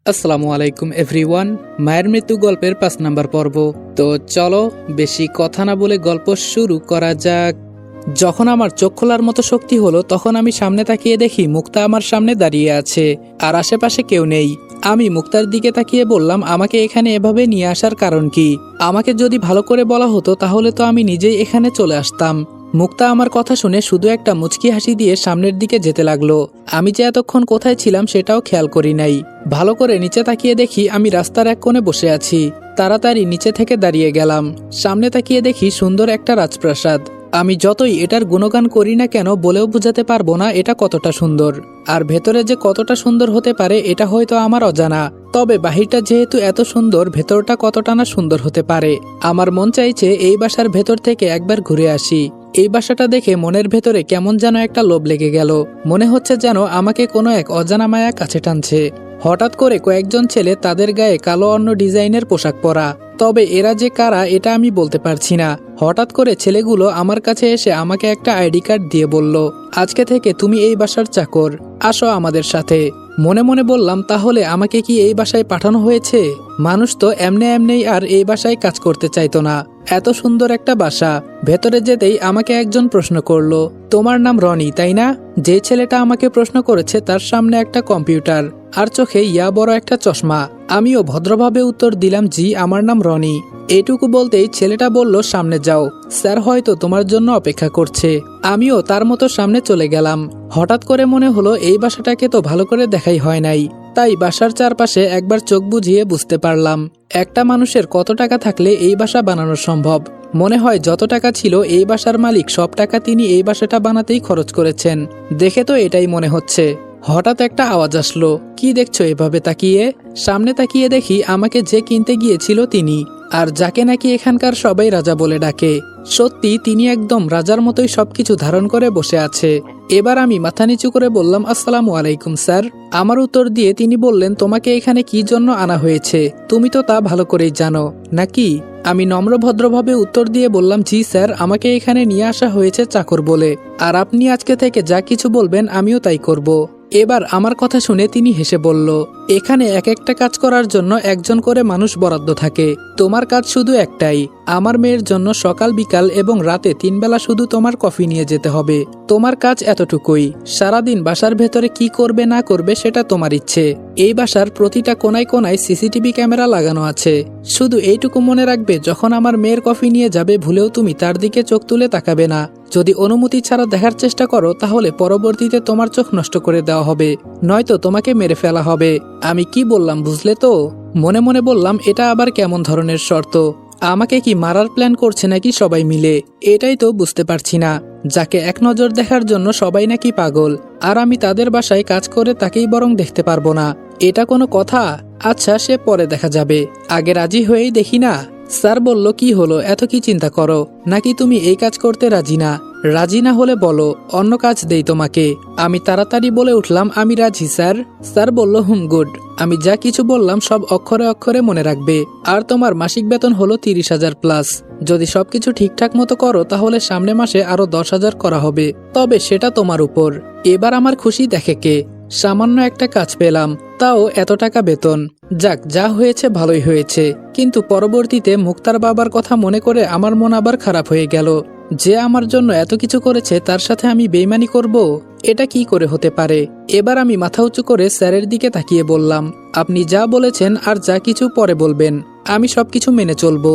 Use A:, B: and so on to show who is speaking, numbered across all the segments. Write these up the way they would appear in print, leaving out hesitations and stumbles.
A: আসসালামু আলাইকুম এভরিওয়ান। মায়ের মৃত্যু গল্পের 5 নম্বর পর্ব। তো চলো বেশি কথা না বলে গল্প শুরু করা যাক। যখন আমার চোখ খোলার মতো শক্তি হলো তখন আমি সামনে তাকিয়ে দেখি মুক্তা আমার সামনে দাঁড়িয়ে আছে আর আশেপাশে কেউ নেই। আমি মুক্তার দিকে তাকিয়ে বললাম, আমাকে এখানে এভাবে নিয়ে আসার কারণ কি? আমাকে যদি ভালো করে বলা হতো তাহলে তো আমি নিজেই এখানে চলে আসতাম। মুক্তা আমার কথা শুনে শুধু একটা মুচকি হাসি দিয়ে সামনের দিকে যেতে লাগলো। আমি যে এতক্ষণ কোথায় ছিলাম সেটাও খেয়াল করি নাই। ভালো করে নিচে তাকিয়ে দেখি আমি রাস্তার এক কোণে বসে আছি। তাড়াতাড়ি নিচে থেকে দাঁড়িয়ে গেলাম। সামনে তাকিয়ে দেখি সুন্দর একটা রাজপ্রাসাদ। আমি যতই এটার গুণগান করি না কেন বলেও বোঝাতে পারবো না এটা কতটা সুন্দর। আর ভেতরে যে কতটা সুন্দর হতে পারে এটা হয়তো আমার অজানা। তবে বাহিরটা যেহেতু এত সুন্দর, ভেতরটা কতটা না সুন্দর হতে পারে। আমার মন চাইছে এই বাসার ভেতর থেকে একবার ঘুরে আসি। এই বাসাটা দেখে মনের ভেতরে কেমন যেন একটা লোভ লেগে গেল। মনে হচ্ছে যেন আমাকে কোনো এক অজানা মায়া কাছে টানছে। হঠাৎ করে কয়েকজন ছেলে তাদের গায়ে কালো অন্য ডিজাইনের পোশাক পরা। তবে এরা যে কারা এটা আমি বলতে পারছি না। হঠাৎ করে ছেলেগুলো আমার কাছে এসে আমাকে একটা আইডি কার্ড দিয়ে বলল, আজকে থেকে তুমি এই বাসার চাকর, আসো আমাদের সাথে। মনে মনে বললাম, তাহলে আমাকে কি এই বাসায় পাঠানো হয়েছে? মানুষ তো এমনি আর এই বাসায় কাজ করতে চাইতো না। এত সুন্দর একটা বাসা। ভেতরে যেতেই আমাকে একজন প্রশ্ন করলো, তোমার নাম রনি তাই না? যে ছেলেটা আমাকে প্রশ্ন করেছে তার সামনে একটা কম্পিউটার আর চোখে ইয়া বড় একটা চশমা। আমিও ভদ্রভাবে উত্তর দিলাম, জি আমার নাম রনি। এইটুকু বলতেই ছেলেটা বলল, সামনে যাও, স্যার হয়তো তোমার জন্য অপেক্ষা করছে। আমিও তার মতো সামনে চলে গেলাম। হঠাৎ করে মনে হলো এই বাসাটাকে তো ভালো করে দেখাই হয় নাই। তাই বাসার চারপাশে একবার চোখ বুঝিয়ে বুঝতে পারলাম একটা মানুষের কত টাকা থাকলে এই বাসা বানানো সম্ভব। মনে হয় যত টাকা ছিল এই বাসার মালিক সব টাকা তিনি এই বাসাটা বানাতেই খরচ করেছেন। দেখে তো এটাই মনে হচ্ছে। হঠাৎ একটা আওয়াজ আসলো, কি দেখছো এভাবে তাকিয়ে? সামনে তাকিয়ে দেখি আমাকে যে কিনতে গিয়েছিল তিনি, আর যাকে নাকি এখানকার সবাই রাজা বলে ডাকে। সত্যি তিনি একদম রাজার মতোই সবকিছু ধারণ করে বসে আছে। এবার আমি মাথা নিচু করে বললাম, আসসালামু আলাইকুম স্যার। আমার উত্তর দিয়ে তিনি বললেন, তোমাকে এখানে কি জন্য আনা হয়েছে তুমি তো তা ভালো করেই জানো নাকি? আমি নম্র ভদ্রভাবে উত্তর দিয়ে বললাম, জি স্যার, আমাকে এখানে নিয়ে আসা হয়েছে চাকর বলে, আর আপনি আজকে থেকে যা কিছু বলবেন আমিও তাই করব। এবার আমার কথা শুনে তিনি হেসে বলল, এখানে এক একটা কাজ করার জন্য একজন করে মানুষ বরাদ্দ থাকে। তোমার কাজ শুধু একটাই, আমার মেয়ের জন্য সকাল বিকাল এবং রাতে 3 বেলা শুধু তোমার কফি নিয়ে যেতে হবে। তোমার কাজ এতটুকুই। সারাদিন বাসার ভেতরে কি করবে না করবে সেটা তোমার ইচ্ছে। এই বাসার প্রতিটা কোনায় কোনায় সিসিটিভি ক্যামেরা লাগানো আছে। শুধু এইটুকু মনে রাখবে, যখন আমার মেয়ের কফি নিয়ে যাবে ভুলেও তুমি তার দিকে চোখ তুলে তাকাবে না। যদি অনুমতি ছাড়া দেখার চেষ্টা করো তাহলে পরবর্তীতে তোমার চোখ নষ্ট করে দেওয়া হবে, নয়তো তোমাকে মেরে ফেলা হবে। আমি কি বললাম বুঝলে তো? মনে মনে বললাম, এটা আবার কেমন ধরনের শর্ত? আমাকে কি মারার প্ল্যান করছে নাকি সবাই মিলে? এটাই তো বুঝতে পারছি না। যাকে এক নজর দেখার জন্য সবাই নাকি পাগল, আর আমি তাদের বাসায় কাজ করে তাকেই বরং দেখতে পারবো না। এটা কোনো কথা? আচ্ছা, সে পরে দেখা যাবে, আগে রাজি হয়েই দেখি না। স্যার বলল, কি হলো, এত কি চিন্তা করো? নাকি তুমি এই কাজ করতে রাজি না? রাজি না হলে বলো, অন্য কাজ দেই তোমাকে। আমি তাড়াতাড়ি বলে উঠলাম, আমি রাজি স্যার। স্যার বলল, গুড। আমি যা কিছু বললাম সব অক্ষরে অক্ষরে মনে রাখবে। আর তোমার মাসিক বেতন হলো 30,000 প্লাস। যদি সবকিছু ঠিকঠাক মতো করো তাহলে সামনে মাসে আরো 10,000 করা হবে, তবে সেটা তোমার উপর। এবার আমার খুশি দেখে কে, সামান্য একটা কাজ পেলাম, তাও এত টাকা বেতন। যাক, যা হয়েছে ভালোই হয়েছে। কিন্তু পরবর্তীতে মুক্তার বাবার কথা মনে করে আমার মন আবার খারাপ হয়ে গেল। যে আমার জন্য এত কিছু করেছে তার সাথে আমি বেইমানি করব? এটা কি করে হতে পারে? এবার আমি মাথা উঁচু করে স্যারের দিকে তাকিয়ে বললাম, আপনি যা বলেছেন আর যা কিছু পরে বলবেন আমি সবকিছু মেনে চলবো।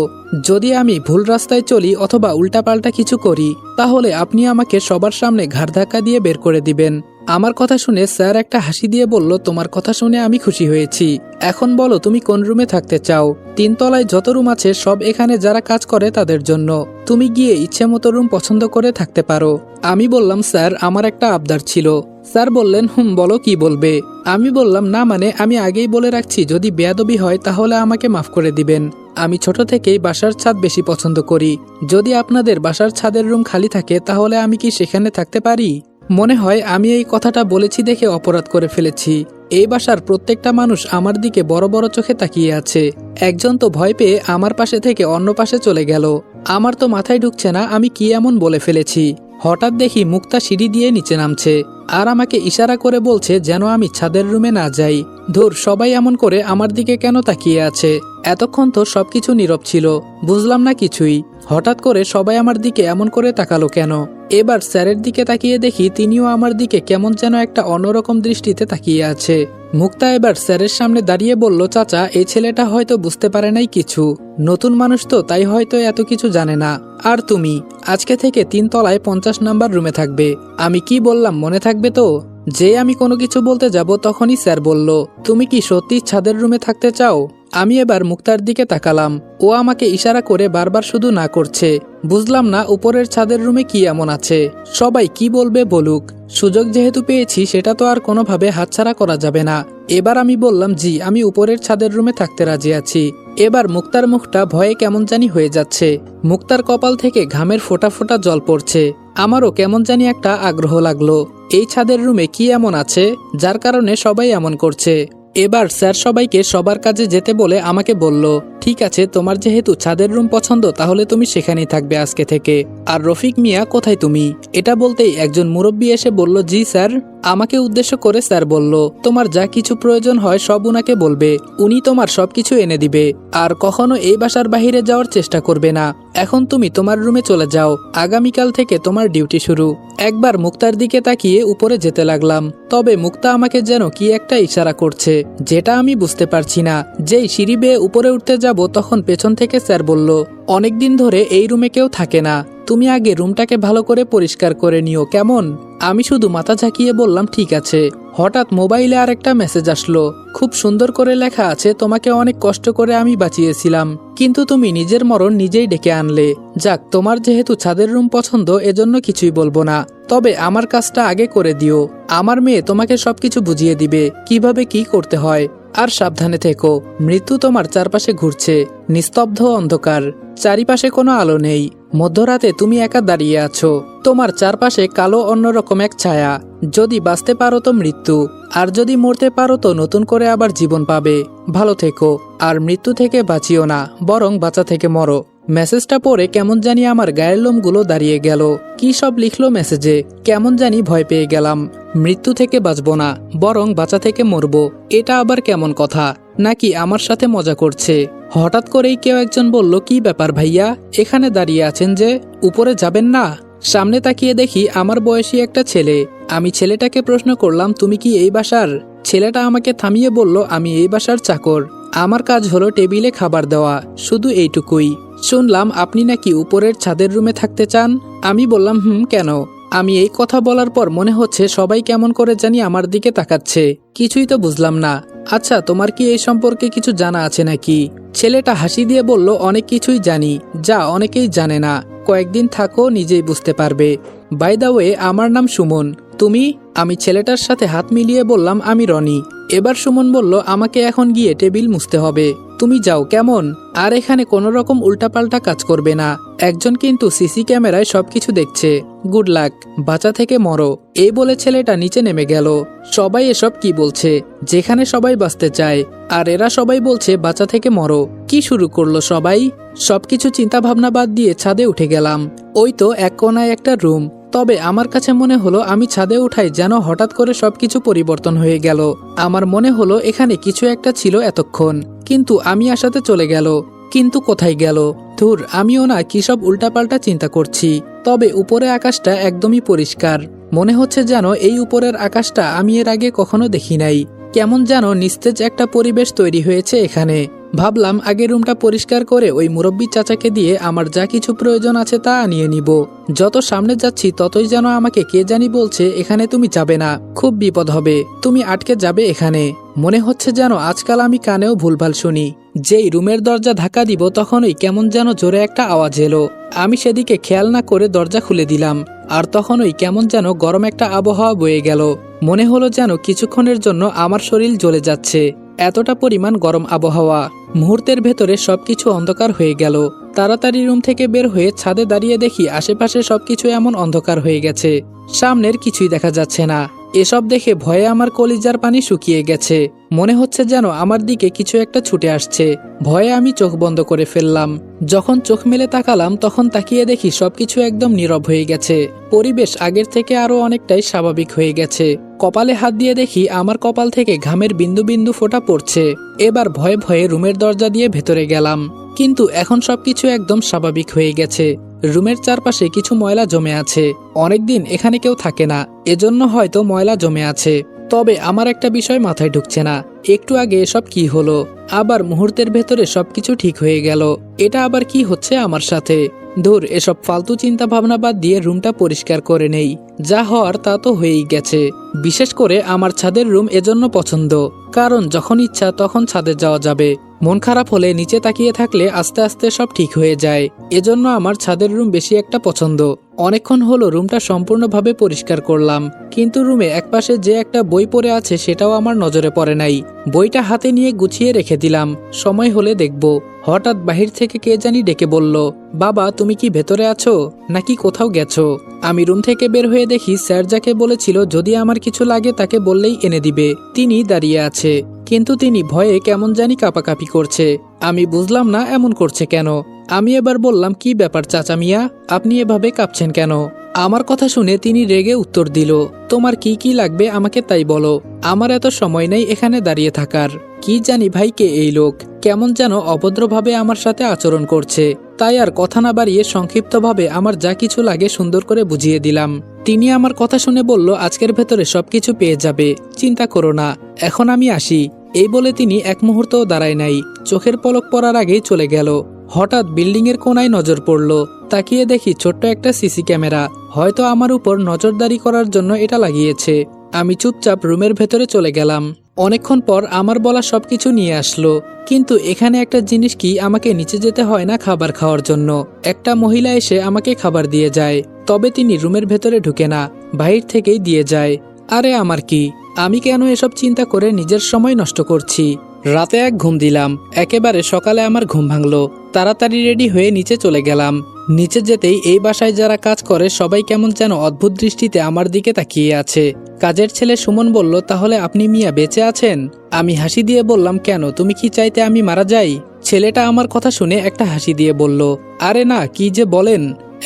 A: যদি আমি ভুল রাস্তায় চলি অথবা উল্টাপাল্টা কিছু করি তাহলে আপনি আমাকে সবার সামনে ঘাড় ধাক্কা দিয়ে বের করে দিবেন। আমার কথা শুনে স্যার একটা হাসি দিয়ে বলল, তোমার কথা শুনে আমি খুশি হয়েছি। এখন বলো তুমি কোন রুমে থাকতে চাও? 3 তলায় যত রুম আছে সব এখানে যারা কাজ করে তাদের জন্য। তুমি গিয়ে ইচ্ছে মতো রুম পছন্দ করে থাকতে পারো। আমি বললাম, স্যার আমার একটা আবদার ছিল। স্যার বললেন, বলো কি বলবে? আমি বললাম, না মানে আমি আগেই বলে রাখছি, যদি বেয়াদবি হয় তাহলে আমাকে মাফ করে দিবেন। আমি ছোট থেকেই বাসার ছাদ বেশি পছন্দ করি। যদি আপনাদের বাসার ছাদের রুম খালি থাকে তাহলে আমি কি সেখানে থাকতে পারি? মনে হয় আমি এই কথাটা বলেছি দেখে অপরাধ করে ফেলেছি। এই বাসার প্রত্যেকটা মানুষ আমার দিকে বড় বড় চোখে তাকিয়ে আছে। একজন তো ভয় পেয়ে আমার পাশে থেকে অন্য পাশে চলে গেল। আমার তো মাথায় ঢুকছে না আমি কি এমন বলে ফেলেছি। হঠাৎ দেখি মুক্তা সিঁড়ি দিয়ে নিচে নামছে আর আমাকে ইশারা করে বলছে যেন আমি ছাদের রুমে না যাই। ধুর, সবাই এমন করে আমার দিকে কেন তাকিয়ে আছে? এতক্ষণ তো সবকিছু নীরব ছিল, বুঝলাম না কিছুই। হঠাৎ করে সবাই আমার দিকে এমন করে তাকালো কেন? এবার স্যারের দিকে তাকিয়ে দেখি তিনিও আমার দিকে কেমন যেন একটা অন্যরকম দৃষ্টিতে তাকিয়ে আছে। মুক্তা এবার স্যারের সামনে দাঁড়িয়ে বলল, চাচা, এই ছেলেটা হয়তো বুঝতে পারে নাই কিছু, নতুন মানুষ তো, তাই হয়তো এত কিছু জানে না। আর তুমি আজকে থেকে 3 তলায় 50 নাম্বার রুমে থাকবে। আমি কি বললাম মনে থাকবে তো? যে আমি কোনো কিছু বলতে যাব তখনই স্যার বলল, তুমি কি সত্যি ছাদের রুমে থাকতে চাও? আমি এবার মুক্তার দিকে তাকালাম। ও আমাকে ইশারা করে বারবার শুধু না করছে। বুঝলাম না উপরের ছাদের রুমে কি এমন আছে। সবাই কি বলবে বলুক, সুযোগ যেহেতু পেয়েছি সেটা তো আর কোনোভাবে হাতছাড়া করা যাবে না। এবার আমি বললাম, জি, আমি উপরের ছাদের রুমে থাকতে রাজি আছি। এবার মুক্তার মুখটা ভয়ে কেমন জানি হয়ে যাচ্ছে। মুক্তার কপাল থেকে ঘামের ফোঁটা ফোঁটা জল পড়ছে। আমারও কেমন জানি একটা আগ্রহ লাগলো, এই ছাদের রুমে কি এমন আছে যার কারণে সবাই এমন করছে। এবার স্যার সবাইকে সবার কাজে যেতে বলে আমাকে বলল, ঠিক আছে, তোমার যেহেতু ছাদের রুম পছন্দ তাহলে তুমি সেখানেই থাকবে আজকে থেকে। আর রফিক মিয়া কোথায় তুমি? এটা বলতেই একজন মুরব্বী এসে বলল, জি স্যার। আমাকে উদ্দেশ্য করে স্যার বলল, তোমার যা কিছু প্রয়োজন হয় সব উনাকে বলবে, উনি তোমার সবকিছু এনে দিবে। আর কখনো এই বাসার বাহিরে যাওয়ার চেষ্টা করবে না। এখন তুমি তোমার রুমে চলে যাও, আগামীকাল থেকে তোমার ডিউটি শুরু। একবার মুক্তার দিকে তাকিয়ে উপরে যেতে লাগলাম, তবে মুক্তা আমাকে যেন কি একটা ইশারা করছে, যেটা আমি বুঝতে পারছি না। যেই সিঁড়ি বেয়ে উপরে উঠতে যাব তখন পেছন থেকে স্যার বলল, অনেকদিন ধরে এই রুমে কেউ থাকে না, তুমি আগে রুমটাকে ভালো করে পরিষ্কার করে নিও, কেমন? আমি শুধু মাথা ঝাঁকিয়ে বললাম, ঠিক আছে। হঠাৎ মোবাইলে আরেকটা মেসেজ আসলো, খুব সুন্দর করে লেখা আছে, তোমাকে অনেক কষ্ট করে আমি বাঁচিয়েছিলাম, কিন্তু তুমি নিজের মরণ নিজেই ডেকে আনলে। যাক, তোমার যেহেতু ছাদের রুম পছন্দ এজন্য কিছুই বলবো না, তবে আমার কাজটা আগে করে দিও। আমার মেয়ে তোমাকে সবকিছু বুঝিয়ে দিবে কিভাবে কি করতে হয়। আর সাবধানে থেকো, মৃত্যু তোমার চারপাশে ঘুরছে, নিস্তব্ধ অন্ধকার, চারিপাশে কোনো আলো নেই। মধ্যরাতে তুমি একা দাঁড়িয়ে আছো, তোমার চারপাশে কালো অন্যরকম এক ছায়া। যদি বাঁচতে পারো তো মৃত্যু, আর যদি মরতে পারো তো নতুন করে আবার জীবন পাবে। ভালো থেকো, আর মৃত্যু থেকে বাঁচিও না, বরং বাঁচা থেকে মরো। মেসেজটা পড়ে কেমন জানি আমার গায়ের লোমগুলো দাঁড়িয়ে গেল। কি সব লিখলো মেসেজে, কেমন জানি ভয় পেয়ে গেলাম। মৃত্যু থেকে বাঁচবো না, বরং বাঁচা থেকে মরবো, এটা আবার কেমন কথা? নাকি আমার সাথে মজা করছে? হঠাৎ করেই কেউ একজন বলল, কি ব্যাপার ভাইয়া, এখানে দাঁড়িয়ে আছেন যে, উপরে যাবেন না? সামনে তাকিয়ে দেখি আমার বয়সী একটা ছেলে। আমি ছেলেটাকে প্রশ্ন করলাম, তুমি কি এই বাসার? ছেলেটা আমাকে থামিয়ে বলল, আমি এই বাসার চাকর, আমার কাজ হলো টেবিলে খাবার দেওয়া, শুধু এইটুকুই। শুনলাম আপনি নাকি উপরের ছাদের রুমে থাকতে চান। আমি বললাম, কেন? আমি এই কথা বলার পর মনে হচ্ছে সবাই কেমন করে জানি আমার দিকে তাকাচ্ছে, কিছুই তো বুঝলাম না। আচ্ছা, তোমার কি এই সম্পর্কে কিছু জানা আছে নাকি? ছেলেটা হাসি দিয়ে বলল, অনেক কিছুই জানি, যা অনেকেই জানে না, কয়েকদিন থাকো নিজেই বুঝতে পারবে। বাই দ্য ওয়ে, আমার নাম সুমন, তুমি? আমি ছেলেটার সাথে হাত মিলিয়ে বললাম, আমি রনি। এবার সুমন বলল, আমাকে এখন গিয়ে টেবিল মুছতে হবে, তুমি যাও, কেমন? আর এখানে কোনো রকম উল্টাপাল্টা কাজ করবে না, একজন কিন্তু সিসি ক্যামেরায় সবকিছু দেখছে। গুড লাক, বাঁচা থেকে মরো। এই বলে ছেলেটা নিচে নেমে গেল। সবাই এসব কি বলছে, যেখানে সবাই বাঁচতে চায়, আর এরা সবাই বলছে বাঁচা থেকে মরো। কি শুরু করলো সবাই? সবকিছু চিন্তা ভাবনা বাদ দিয়ে ছাদে উঠে গেলাম। ওই তো এক কোনায় একটা রুম, তবে আমার কাছে মনে হলো আমি ছাদে উঠাই যেন হঠাৎ করে সবকিছু পরিবর্তন হয়ে গেল। আমার মনে হলো এখানে কিছু একটা ছিল এতক্ষণ, কিন্তু আমি আসাতে চলে গেল। কিন্তু কোথায় গেল? ধুর, আমিও না কি সব উল্টাপাল্টা চিন্তা করছি। তবে উপরে আকাশটা একদমই পরিষ্কার, মনে হচ্ছে যেন এই উপরের আকাশটা আমি এর আগে কখনো দেখি নাই। কেমন যেন নিস্তেজ একটা পরিবেশ তৈরি হয়েছে এখানে। ভাবলাম আগে রুমটা পরিষ্কার করে ওই মুরব্বী চাচাকে দিয়ে আমার যা কিছু প্রয়োজন আছে তা আনিয়ে নিব। যত সামনে যাচ্ছি ততই যেন আমাকে কে জানি বলছে, এখানে তুমি যাবে না, খুব বিপদ হবে, তুমি আটকে যাবে এখানে। মনে হচ্ছে যেন আজকাল আমি কানেও ভুলভাল শুনি। যেই রুমের দরজা ধাক্কা দিব তখনই কেমন যেন জোরে একটা আওয়াজ এলো। আমি সেদিকে খেয়াল না করে দরজা খুলে দিলাম, আর তখনই কেমন যেন গরম একটা আবহাওয়া বয়ে গেল। মনে হলো যেন কিছুক্ষণের জন্য আমার শরীর জ্বলে যাচ্ছে, এতটা পরিমাণ গরম আবহাওয়া। মুহূর্তের ভেতরে সবকিছু অন্ধকার হয়ে গেল। তাড়াতাড়ি রুম থেকে বের হয়ে ছাদে দাঁড়িয়ে দেখি আশেপাশে সবকিছু এমন অন্ধকার হয়ে গেছে, সামনের কিছুই দেখা যাচ্ছে না। এসব দেখে ভয়ে আমার কলিজার পানি শুকিয়ে গেছে। মনে হচ্ছে যেন আমার দিকে কিছু একটা ছুটে আসছে। ভয়ে আমি চোখ বন্ধ করে ফেললাম। যখন চোখ মেলে তাকালাম তখন তাকিয়ে দেখি সবকিছু একদম নীরব হয়ে গেছে। পরিবেশ আগের থেকে আরো অনেকটাই স্বাভাবিক হয়ে গেছে। কপালে হাত দিয়ে দেখি আমার কপাল থেকে ঘামের বিন্দু বিন্দু ফোঁটা পড়ছে। এবার ভয়ে ভয়ে রুমের দরজা দিয়ে ভেতরে গেলাম, কিন্তু এখন সবকিছু একদম স্বাভাবিক হয়ে গেছে। রুমের চারপাশে কিছু ময়লা জমে আছে। অনেকদিন এখানে কেউ থাকে না, এজন্য হয়তো ময়লা জমে আছে। তবে আমার একটা বিষয় মাথায় ঢুকছে না, একটু আগে এসব কি হলো, আবার মুহূর্তের ভেতরে সবকিছু ঠিক হয়ে গেল। এটা আবার কি হচ্ছে আমার সাথে? ধুর, এসব ফালতু চিন্তা ভাবনা বাদ দিয়ে রুমটা পরিষ্কার করে নেই। যা হওয়ার তা তো হয়েই গেছে। বিশেষ করে আমার ছাদের রুম এজন্য পছন্দ, কারণ যখন ইচ্ছা তখন ছাদে যাওয়া যাবে। মন খারাপ হলে নিচে তাকিয়ে থাকলে আস্তে আস্তে সব ঠিক হয়ে যায়। এজন্য আমার ছাদের রুম বেশি একটা পছন্দ। অনেকক্ষণ হলো রুমটা সম্পূর্ণভাবে পরিষ্কার করলাম, কিন্তু রুমে একপাশে যে একটা বই পড়ে আছে সেটাও আমার নজরে পড়ে নাই। বইটা হাতে নিয়ে গুছিয়ে রেখে দিলাম, সময় হলে দেখব। হঠাৎ বাহির থেকে কে জানি ডেকে বলল, বাবা তুমি কি ভেতরে আছো নাকি কোথাও গেছো? আমি রুম থেকে বের হয়ে দেখি স্যার যাকে বলেছিল যদি আমার কিছু লাগে তাকে বললেই এনে দিবে, তিনি দাঁড়িয়ে আছে। কিন্তু তিনি ভয়ে কেমন জানি কাঁপাকাঁপি করছে। আমি বুঝলাম না এমন করছে কেন। আমি এবার বললাম, কি ব্যাপার চাচা মিয়া, আপনি এভাবে কাঁপছেন কেন? আমার কথা শুনে তিনি রেগে উত্তর দিল, তোমার কি কি লাগবে আমাকে তাই বলো, আমার এত সময় নেই এখানে দাঁড়িয়ে থাকার। কি জানি ভাইকে এই লোক কেমন যেন অভদ্রভাবে আমার সাথে আচরণ করছে। তাই আর কথা না বাড়িয়ে সংক্ষিপ্তভাবে আমার যা কিছু লাগে সুন্দর করে বুঝিয়ে দিলাম। তিনি আমার কথা শুনে বলল, আজকের ভেতরে সবকিছু পেয়ে যাবে, চিন্তা করো না, এখন আমি আসি। এই বলে তিনি এক মুহূর্তও দাঁড়ায় নাই, চোখের পলক পড়ার আগেই চলে গেল। হঠাৎ বিল্ডিং এর কোনায় নজর পড়ল, তাকিয়ে দেখি ছোট্ট একটা সিসি ক্যামেরা। হয়তো আমার উপর নজরদারি করার জন্য এটা লাগিয়েছে। আমি চুপচাপ রুমের ভেতরে চলে গেলাম। অনেকক্ষণ পর আমার বলা সবকিছু নিয়ে আসলো, কিন্তু এখানে একটা জিনিস কি, আমাকে নিচে যেতে হয় না খাবার খাওয়ার জন্য। একটা মহিলা এসে আমাকে খাবার দিয়ে যায়, তবে তিনি রুমের ভেতরে ঢুকে না, বাহির থেকেই দিয়ে যায়। আরে আমার কি, আমি কেন এসব চিন্তা করে নিজের সময় নষ্ট করছি? রাতে এক ঘুম দিলাম, একেবারে সকালে আমার ঘুম ভাঙলো। তাড়াতাড়ি রেডি হয়ে নিচে চলে গেলাম। নিচে যেতেই এই বাসায় যারা কাজ করে সবাই কেমন যেন অদ্ভুত দৃষ্টিতে আমার দিকে তাকিয়ে আছে। কাজের ছেলে সুমন বলল, তাহলে আপনি মিয়া বেঁচে আছেন? আমি হাসি দিয়ে বললাম, কেন, তুমি কি চাইতে আমি মারা যাই? ছেলেটা আমার কথা শুনে একটা হাসি দিয়ে বলল, আরে না, কি যে বলেন,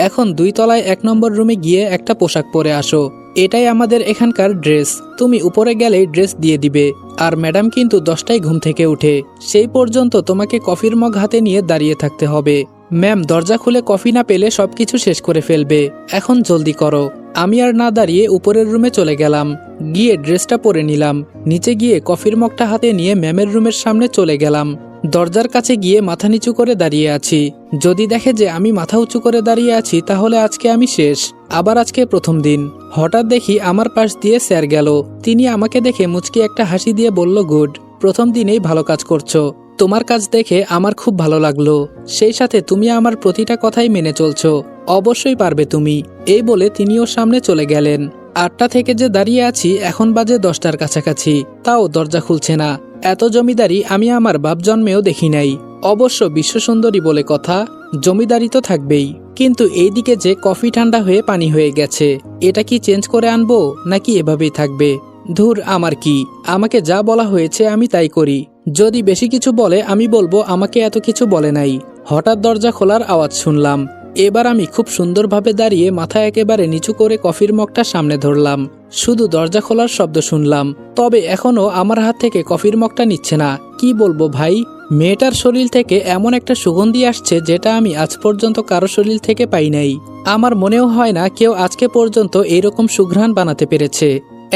A: এখন 2 তলায় 1 নম্বর রুমে গিয়ে একটা পোশাক পরে আসো, এটাই আমাদের এখানকার ড্রেস। তুমি উপরে গেলেই ড্রেস দিয়ে দিবে। আর ম্যাডাম কিন্তু 10টায় ঘুম থেকে উঠে, সেই পর্যন্ত তোমাকে কফির মগ হাতে নিয়ে দাঁড়িয়ে থাকতে হবে। ম্যাম দরজা খুলে কফি না পেলে সবকিছু শেষ করে ফেলবে, এখন জলদি করো। আমি আর না দাঁড়িয়ে উপরের রুমে চলে গেলাম, গিয়ে ড্রেসটা পরে নিলাম। নিচে গিয়ে কফির মগটা হাতে নিয়ে ম্যামের রুমের সামনে চলে গেলাম। দরজার কাছে গিয়ে মাথা নিচু করে দাঁড়িয়ে আছি। যদি দেখে যে আমি মাথা উঁচু করে দাঁড়িয়ে আছি তাহলে আজকে আমি শেষ। আবার আজকে প্রথম দিন। হঠাৎ দেখি আমার পাশ দিয়ে স্যার গেল। তিনি আমাকে দেখে মুচকি একটা হাসি দিয়ে বলল, গুড, প্রথম দিনেই ভালো কাজ করছো। তোমার কাজ দেখে আমার খুব ভালো লাগলো। সেই সাথে তুমি আমার প্রতিটা কথাই মেনে চলছো, অবশ্যই পারবে তুমি। এই বলে তিনিও সামনে চলে গেলেন। 8টা থেকে যে দাঁড়িয়ে আছি, এখন বাজে 10টার কাছাকাছি, তাও দরজা খুলছে না। এত জমিদারি আমি আমার বাপ জন্মেও দেখি নাই। অবশ্য বিশ্বসুন্দরী বলে কথা, জমিদারি তো থাকবেই। কিন্তু এইদিকে যে কফি ঠান্ডা হয়ে পানি হয়ে গেছে, এটা কি চেঞ্জ করে আনবো নাকি এভাবেই থাকবে? ধুর, আমার কি, আমাকে যা বলা হয়েছে আমি তাই করি। যদি বেশি কিছু বলে আমি বলবো আমাকে এত কিছু বলে নাই। হঠাৎ দরজা খোলার আওয়াজ শুনলাম। এবার আমি খুব সুন্দরভাবে দাঁড়িয়ে মাথা একেবারে নিচু করে কফির মগটা সামনে ধরলাম। শুধু দরজা খোলার শব্দ শুনলাম, তবে এখনো আমার হাত থেকে কফির মগটা নিচ্ছে না। কি বলবো ভাই, মেয়েটার শরীর থেকে এমন একটা সুগন্ধি আসছে যেটা আমি আজ পর্যন্ত কারো শরীর থেকে পাই নাই। আমার মনেও হয় না কেউ আজকে পর্যন্ত এইরকম সুঘ্রাণ বানাতে পেরেছে।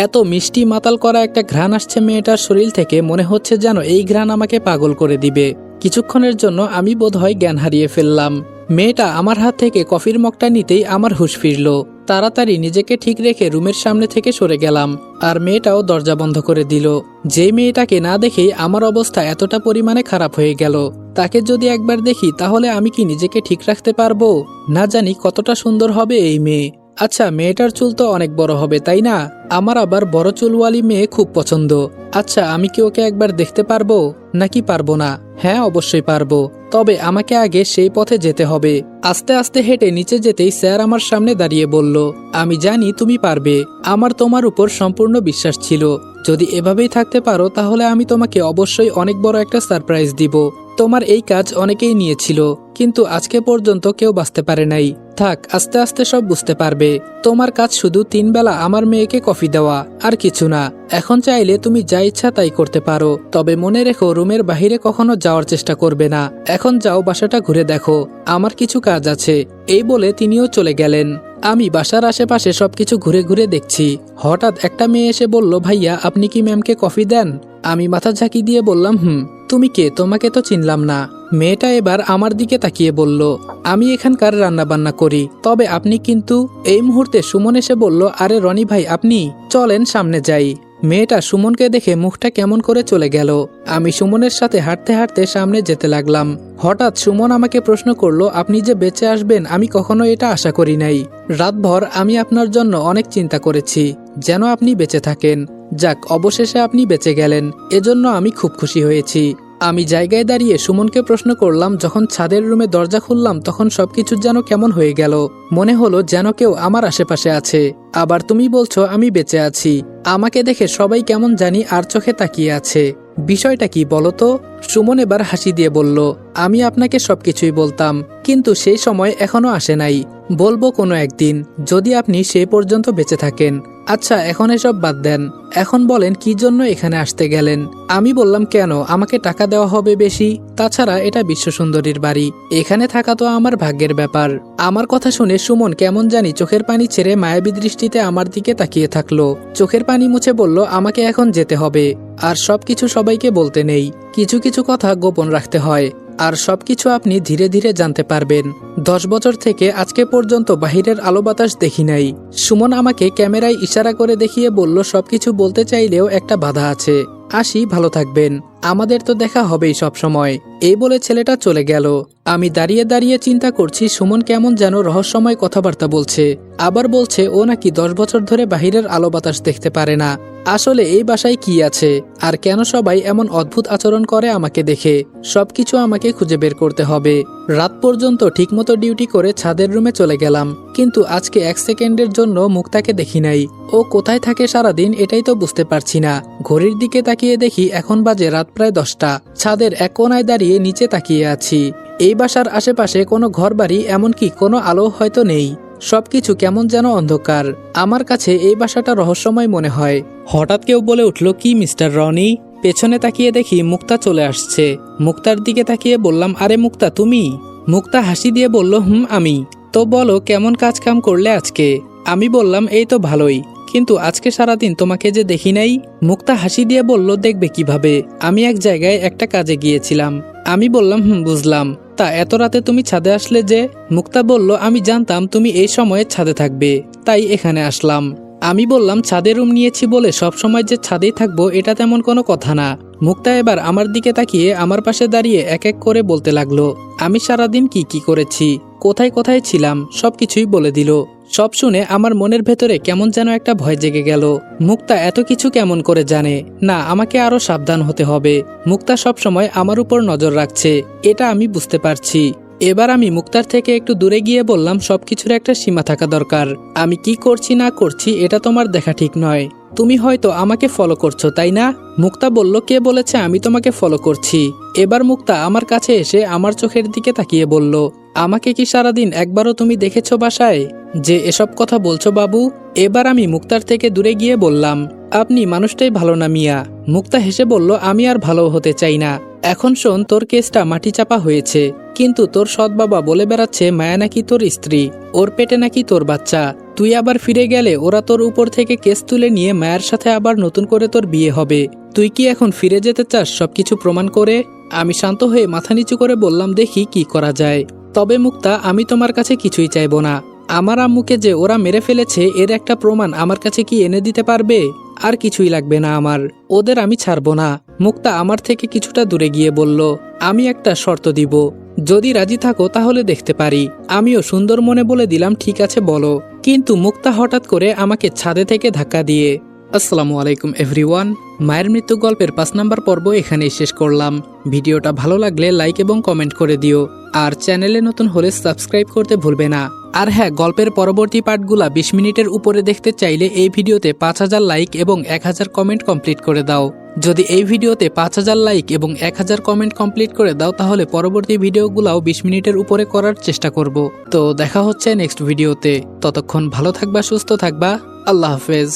A: এত মিষ্টি মাতাল করা একটা ঘ্রাণ আসছে মেয়েটার শরীর থেকে, মনে হচ্ছে যেন এই ঘ্রাণ আমাকে পাগল করে দিবে। কিছুক্ষণের জন্য আমি বোধহয় জ্ঞান হারিয়ে ফেললাম। মেয়েটা আমার হাত থেকে কফির মগটা নিতেই আমার হুঁশ ফিরল। তাড়াতাড়ি নিজেকে ঠিক রেখে রুমের সামনে থেকে সরে গেলাম, আর মেয়েটাও দরজা বন্ধ করে দিল। যেই মেয়েটাকে না দেখেই আমার অবস্থা এতটা পরিমাণে খারাপ হয়ে গেল, তাকে যদি একবার দেখি তাহলে আমি কি নিজেকে ঠিক রাখতে পারবো? না জানি কতটা সুন্দর হবে এই মেয়ে। আচ্ছা, মেয়েটার চুল তো অনেক বড় হবে তাই না? আমার আবার বড় চুলওয়ালি মেয়ে খুব পছন্দ। আচ্ছা, আমি কি ওকে একবার দেখতে পারবো নাকি পারবো না? হ্যাঁ, অবশ্যই পারবো, তবে আমাকে আগে সেই পথে যেতে হবে। আস্তে আস্তে হেঁটে নিচে যেতেই স্যার আমার সামনে দাঁড়িয়ে বলল, আমি জানি তুমি পারবে। আমার তোমার উপর সম্পূর্ণ বিশ্বাস ছিল। যদি এভাবেই থাকতে পারো তাহলে আমি তোমাকে অবশ্যই অনেক বড় একটা সারপ্রাইজ দিব। তোমার এই কাজ অনেকেই নিয়েছিল, কিন্তু আজকে পর্যন্ত কেউ বাঁচতে পারে নাই। থাক, আস্তে আস্তে সব বুঝতে পারবে। তোমার কাজ শুধু 3 বেলা আমার মেয়েকে কফি দেওয়া, আর কিছু না। এখন চাইলে তুমি যা ইচ্ছা তাই করতে পারো, তবে মনে রেখো রুমের বাহিরে কখনো যাওয়ার চেষ্টা করবে না। এখন যাও, বাসাটা ঘুরে দেখো, আমার কিছু কাজ আছে। এই বলে তিনিও চলে গেলেন। আমি বাসার আশেপাশে সবকিছু ঘুরে ঘুরে দেখছি। হঠাৎ একটা মেয়ে এসে বলল, ভাইয়া আপনি কি ম্যামকে কফি দেন? আমি মাথা ঝাঁকি দিয়ে বললাম, তুমি কে? তোমাকে তো চিনলাম না। মেয়েটা এবার আমার দিকে তাকিয়ে বলল, আমি এখানকার রান্না বান্না করি। তবে আপনি কিন্তু। এই মুহূর্তে সুমন এসে বলল, আরে রনি ভাই আপনি, চলেন সামনে যাই। মেয়েটা সুমনকে দেখে মুখটা কেমন করে চলে গেল। আমি সুমনের সাথে হাঁটতে হাঁটতে সামনে যেতে লাগলাম। হঠাৎ সুমন আমাকে প্রশ্ন করলো, আপনি যে বেঁচে আসবেন আমি কখনো এটা আশা করি নাই। রাতভর আমি আপনার জন্য অনেক চিন্তা করেছি, যেন আপনি বেঁচে থাকেন। যাক, অবশেষে আপনি বেঁচে গেলেন, এজন্য আমি খুব খুশি হয়েছি। আমি জায়গায় দাঁড়িয়ে সুমনকে প্রশ্ন করলাম, যখন ছাদের রুমে দরজা খুললাম তখন সবকিছু যেন কেমন হয়ে গেল। মনে হলো যেন কেউ আমার আশেপাশে আছে। আবার তুমি বলছো আমি বেঁচে আছি। আমাকে দেখে সবাই কেমন জানি আর চোখে তাকিয়ে আছে। বিষয়টা কি বলো তো? সুমন এবার হাসি দিয়ে বলল, আমি আপনাকে সবকিছুই বলতাম, কিন্তু সেই সময় এখনো আসে নাই। বলবো কোনো একদিন, যদি আপনি সেই পর্যন্ত বেঁচে থাকেন। আচ্ছা, এখন এসব বাদ দেন। এখন বলেন কি জন্য এখানে আসতে গেলেন? আমি বললাম, কেন, আমাকে টাকা দেওয়া হবে বেশি। তাছাড়া এটা বিশ্বসুন্দরীর বাড়ি, এখানে থাকা তো আমার ভাগ্যের ব্যাপার। আমার কথা শুনে সুমন কেমন জানি চোখের পানি ছেড়ে মায়াবী দৃষ্টিতে আমার দিকে তাকিয়ে থাকলো। চোখের পানি মুছে বলল, আমাকে এখন যেতে হবে। আর সবকিছু সবাইকে বলতে নেই, কিছু কিছু কথা গোপন রাখতে হয়। আর সবকিছু আপনি ধীরে ধীরে জানতে পারবেন। 10 বছর থেকে আজকে পর্যন্ত বাহিরের আলো বাতাস দেখি নাই। সুমন আমাকে ক্যামেরায় ইশারা করে দেখিয়ে বলল, সবকিছু বলতে চাইলেও একটা বাধা আছে। আসি, ভালো থাকবেন, আমাদের তো দেখা হবেই সব সময়। এই বলে ছেলেটা চলে গেল। আমি দাঁড়িয়ে দাঁড়িয়ে চিন্তা করছি, সুমন কেমন যেন রহস্যময় কথাবার্তা বলছে। আবার বলছে ও নাকি 10 বছর ধরে বাহিরের আলো বাতাস দেখতে পারে না। আসলে এই বাসায় কি আছে, আর কেন সবাই এমন অদ্ভুত আচরণ করে আমাকে দেখে? সবকিছু আমাকে খুঁজে বের করতে হবে। রাত পর্যন্ত ঠিকমতো ডিউটি করে ছাদের রুমে চলে গেলাম, কিন্তু আজকে 1 সেকেন্ডের জন্য মুক্তাকে দেখি নাই। ও কোথায় থাকে সারাদিন এটাই তো বুঝতে পারছি না। ঘড়ির দিকে তাকিয়ে দেখি এখন বাজে রাত প্রায় 10টা। ছাদের এক কোনায় দাঁড়িয়ে নিচে তাকিয়ে আছি। এই বাসার আশেপাশে কোনো ঘরবাড়ি এমনকি কোনো আলো হয়তো নেই। সবকিছু কেমন যেন অন্ধকার। আমার কাছে এই বাসাটা রহস্যময় মনে হয়। হঠাৎ কেউ বলে উঠল, কি মিস্টার রনি? পেছনে তাকিয়ে দেখি মুক্তা চলে আসছে। মুক্তার দিকে তাকিয়ে বললাম, আরে মুক্তা তুমি? মুক্তা হাসি দিয়ে বলল, আমি। তো বলো কেমন কাজ কাম করলে আজকে? আমি বললাম, এই তো ভালোই, কিন্তু আজকে সারাদিন তোমাকে যে দেখি নাই। মুক্তা হাসি দিয়ে বলল, দেখবে কিভাবে, আমি এক জায়গায় একটা কাজে গিয়েছিলাম। আমি বললাম, বুঝলাম। তা এত রাতে তুমি ছাদে আসলে যে? মুক্তা বলল, আমি জানতাম তুমি এই সময়ে ছাদে থাকবে, তাই এখানে আসলাম। আমি বললাম, ছাদে রুম নিয়েছি বলে সব সময় যে ছাদেই থাকবো এটা তেমন কোনো কথা না। মুক্তা এবার আমার দিকে তাকিয়ে আমার পাশে দাঁড়িয়ে এক এক করে বলতে লাগলো, আমি সারাদিন কি কি করেছি, কোথায় কোথায় ছিলাম, সবকিছুই বলে দিল। সব শুনে আমার মনের ভেতরে কেমন যেন একটা ভয় জেগে গেল। মুক্তা এত কিছু কেমন করে জানে? না, আমাকে আরো সাবধান হতে হবে। মুক্তা সব সময় আমার উপর নজর রাখছে, এটা আমি বুঝতে পারছি। এবার আমি মুক্তার থেকে একটু দূরে গিয়ে বললাম, সবকিছুর একটা সীমা থাকা দরকার। আমি কি করছি না করছি এটা তোমার দেখা ঠিক নয়। তুমি হয়তো আমাকে ফলো করছো তাই না? মুক্তা বলল, কে বলেছে আমি তোমাকে ফলো করছি? এবার মুক্তা আমার কাছে এসে আমার চোখের দিকে তাকিয়ে বলল, আমাকে কি সারাদিন একবারও তুমি দেখেছো বাসায় যে এসব কথা বলছো বাবু? এবার আমি মুক্তার থেকে দূরে গিয়ে বললাম, আপনি মানুষটাই ভালো না মিয়া। মুক্তা হেসে বলল, আমি আর ভালো হতে চাই না। এখন শোন, তোর কেসটা মাটি চাপা হয়েছে, কিন্তু তোর সৎ বাবা বলে বেড়াচ্ছে মায়া নাকি তোর স্ত্রী, ওর পেটে নাকি তোর বাচ্চা। তুই আবার ফিরে গেলে ওরা তোর উপর থেকে কেস তুলে নিয়ে মায়ের সাথে আবার নতুন করে তোর বিয়ে হবে। তুই কি এখন ফিরে যেতে চাস সবকিছু প্রমাণ করে? আমি শান্ত হয়ে মাথা নিচু করে বললাম, দেখি কি করা যায়। তবে মুক্তা, আমি তোমার কাছে কিছুই চাইবো না। আমার আম্মুকে যে ওরা মেরে ফেলেছে এর একটা প্রমাণ আমার কাছে কি এনে দিতে পারবে? আর কিছুই লাগবে না আমার, ওদের আমি ছাড়বো না। মুক্তা আমার থেকে কিছুটা দূরে গিয়ে বলল, আমি একটা শর্ত দিব, যদি রাজি থাকো তাহলে দেখতে পারি। আমিও সুন্দর মনে বলে দিলাম, ঠিক আছে বলো। কিন্তু মুক্তা হঠাৎ করে আমাকে ছাদে থেকে ধাক্কা দিয়ে। আসসালামু আলাইকুম এভরিওয়ান, মায়ের মৃত্যু গল্পের 5 নাম্বার পর্ব এখানেই শেষ করলাম। ভিডিওটা ভালো লাগলে লাইক এবং কমেন্ট করে দিও, আর চ্যানেলে নতুন হলে সাবস্ক্রাইব করতে ভুলবে না। আর হ্যাঁ, গল্পের পরবর্তী পার্টগুলা 20 মিনিটের উপরে দেখতে চাইলে এই ভিডিওতে 5000 লাইক এবং 1000 কমেন্ট কমপ্লিট করে দাও। যদি এই ভিডিওতে 5000 লাইক এবং 1000 কমেন্ট কমপ্লিট করে দাও তাহলে পরবর্তী ভিডিওগুলাও 20 মিনিটের উপরে করার চেষ্টা করব। তো দেখা হচ্ছে নেক্সট ভিডিওতে। ততক্ষণ ভালো থাকবা, সুস্থ থাকবা। আল্লাহ হাফেজ।